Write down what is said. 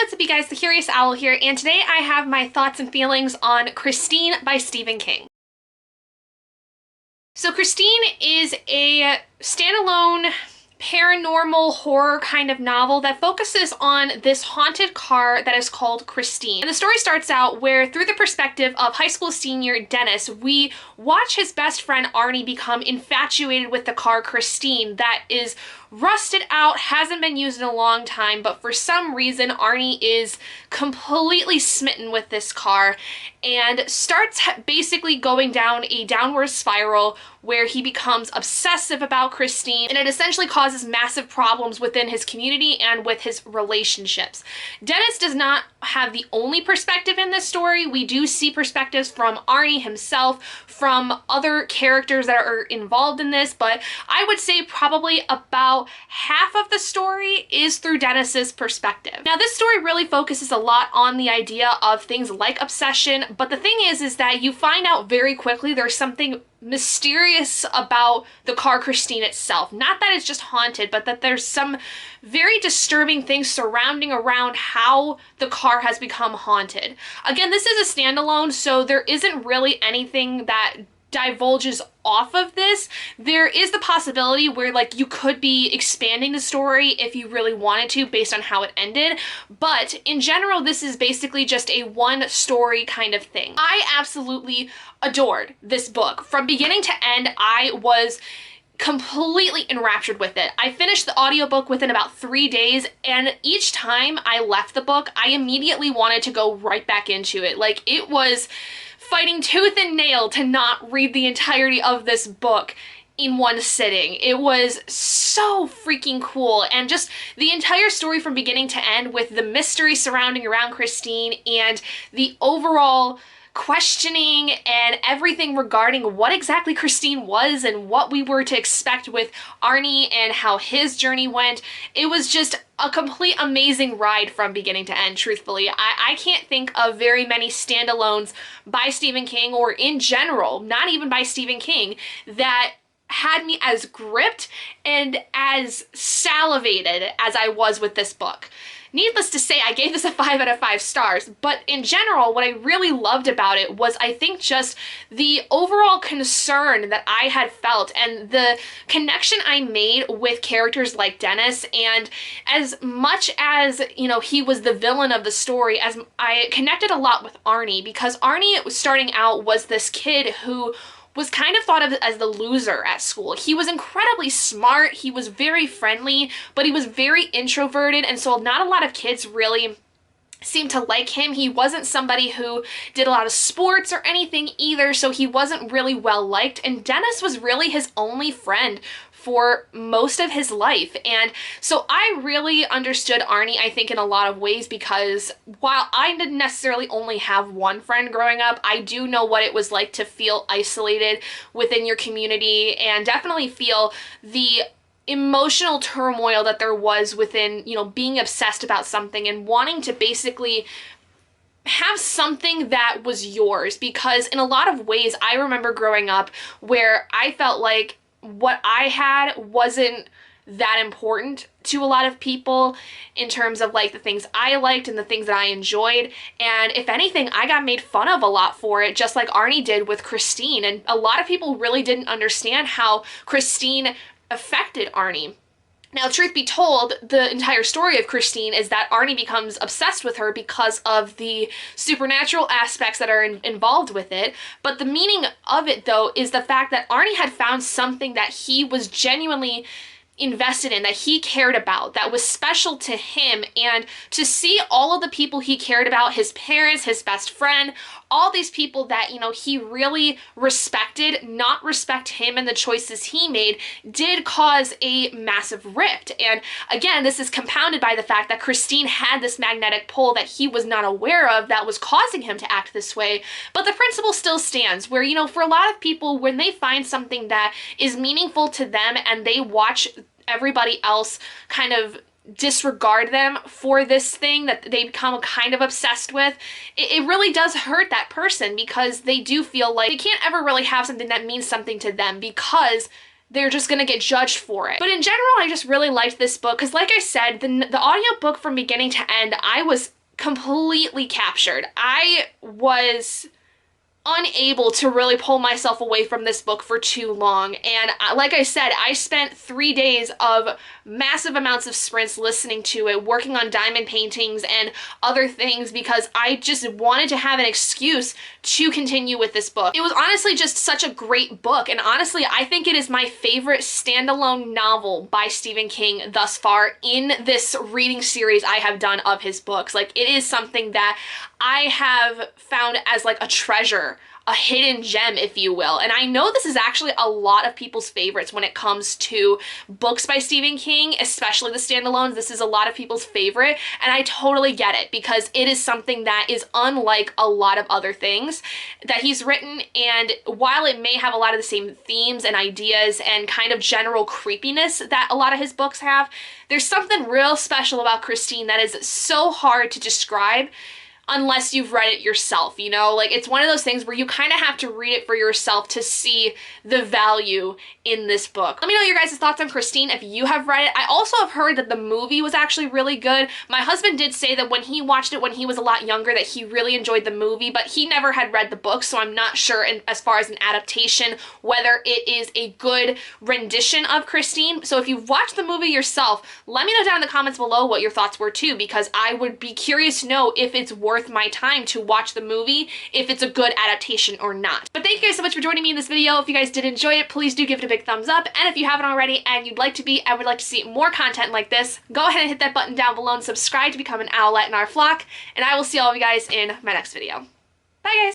what's up you guys, the Curious Owl here, and today I have my thoughts and feelings on Christine by Stephen King. So Christine is a standalone paranormal horror kind of novel that focuses on this haunted car that is called Christine. And the story starts out where, through the perspective of high school senior Dennis, we watch his best friend Arnie become infatuated with the car Christine that is rusted out, hasn't been used in a long time, but for some reason Arnie is completely smitten with this car and starts basically going down a downward spiral where he becomes obsessive about Christine, and it essentially causes massive problems within his community and with his relationships. Dennis does not have the only perspective in this story. We do see perspectives from Arnie himself, from other characters that are involved in this, but I would say probably about half of the story is through Dennis's perspective. Now, this story really focuses a lot on the idea of things like obsession, but the thing is that you find out very quickly there's something mysterious about the car Christine itself. Not that it's just haunted, but that there's some very disturbing things surrounding around how the car has become haunted. Again, this is a standalone, so there isn't really anything that divulges off of this. There is the possibility where you could be expanding the story if you really wanted to based on how it ended, but in general this is basically just a one story kind of thing. I absolutely adored this book. From beginning to end, I was completely enraptured with it. I finished the audiobook within about 3 days, and each time I left the book, I immediately wanted to go right back into it. It was fighting tooth and nail to not read the entirety of this book in one sitting. It was so freaking cool, and just the entire story from beginning to end with the mystery surrounding around Christine and the overall questioning and everything regarding what exactly Christine was and what we were to expect with Arnie and how his journey went. It was just a complete amazing ride from beginning to end, truthfully. I can't think of very many standalones by Stephen King, or in general, not even by Stephen King, that had me as gripped and as salivated as I was with this book. Needless to say, I gave this a 5 out of 5 stars, but in general, what I really loved about it was, I think, just the overall concern that I had felt and the connection I made with characters like Dennis. And as much as, he was the villain of the story, as I connected a lot with Arnie, because Arnie, starting out, was this kid who was kind of thought of as the loser at school. He was incredibly smart, he was very friendly, but he was very introverted, and so not a lot of kids really seemed to like him. He wasn't somebody who did a lot of sports or anything either, so he wasn't really well liked, and Dennis was really his only friend for most of his life. And so I really understood Arnie, I think, in a lot of ways, because while I didn't necessarily only have one friend growing up, I do know what it was like to feel isolated within your community and definitely feel the emotional turmoil that there was within, being obsessed about something and wanting to basically have something that was yours. Because in a lot of ways, I remember growing up where I felt like what I had wasn't that important to a lot of people in terms of the things I liked and the things that I enjoyed. And if anything, I got made fun of a lot for it, just like Arnie did with Christine. And a lot of people really didn't understand how Christine affected Arnie. Now, truth be told, the entire story of Christine is that Arnie becomes obsessed with her because of the supernatural aspects that are involved with it. But the meaning of it, though, is the fact that Arnie had found something that he was genuinely invested in, that he cared about, that was special to him. And to see all of the people he cared about, his parents, his best friend, all these people that, he really respected, not respect him and the choices he made, did cause a massive rift. And again, this is compounded by the fact that Christine had this magnetic pull that he was not aware of that was causing him to act this way. But the principle still stands where, for a lot of people, when they find something that is meaningful to them and they watch everybody else kind of disregard them for this thing that they become kind of obsessed with, it really does hurt that person, because they do feel like they can't ever really have something that means something to them because they're just gonna get judged for it. But in general, I just really liked this book because, like I said, the audiobook from beginning to end, I was completely captured. I was unable to really pull myself away from this book for too long. And like I said, I spent 3 days of massive amounts of sprints listening to it, working on diamond paintings and other things because I just wanted to have an excuse to continue with this book. It was honestly just such a great book, and honestly, I think it is my favorite standalone novel by Stephen King thus far in this reading series I have done of his books. Like, it is something that I have found as like a treasure, a hidden gem, if you will. And I know this is actually a lot of people's favorites when it comes to books by Stephen King, especially the standalones. This is a lot of people's favorite, and I totally get it because it is something that is unlike a lot of other things that he's written. And while it may have a lot of the same themes and ideas and kind of general creepiness that a lot of his books have, there's something real special about Christine that is so hard to describe unless you've read it yourself, you know? Like, it's one of those things where you kind of have to read it for yourself to see the value in this book. Let me know your guys' thoughts on Christine if you have read it. I also have heard that the movie was actually really good. My husband did say that when he watched it when he was a lot younger that he really enjoyed the movie, but he never had read the book, so I'm not sure as far as an adaptation whether it is a good rendition of Christine. So if you've watched the movie yourself, let me know down in the comments below what your thoughts were too, because I would be curious to know if it's worth my time to watch the movie, if it's a good adaptation or not. But thank you guys so much for joining me in this video. If you guys did enjoy it, please do give it a big thumbs up. And if you haven't already and you'd like to be and would like to see more content like this, go ahead and hit that button down below and subscribe to become an owlet in our flock. And I will see all of you guys in my next video. Bye guys!